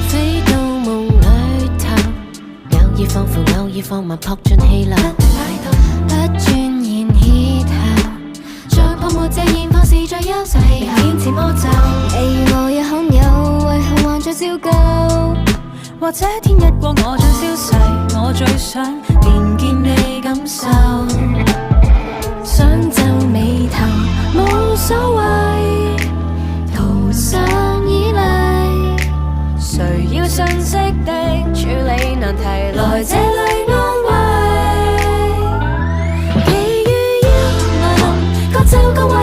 飛到夢裏頭，偶爾放負，偶爾放慢，撲進氣流，不轉然歇後，在泡沫這現況是最優秀氣候，堅持魔咒。例如我也罕有，為何還在照舊？或者天一過我將消逝，我最想連見你感受。想皺眉頭無所謂，途上以嚟，誰要信息的處理難題，來這裏安慰。奇遇要來臨，各就各位。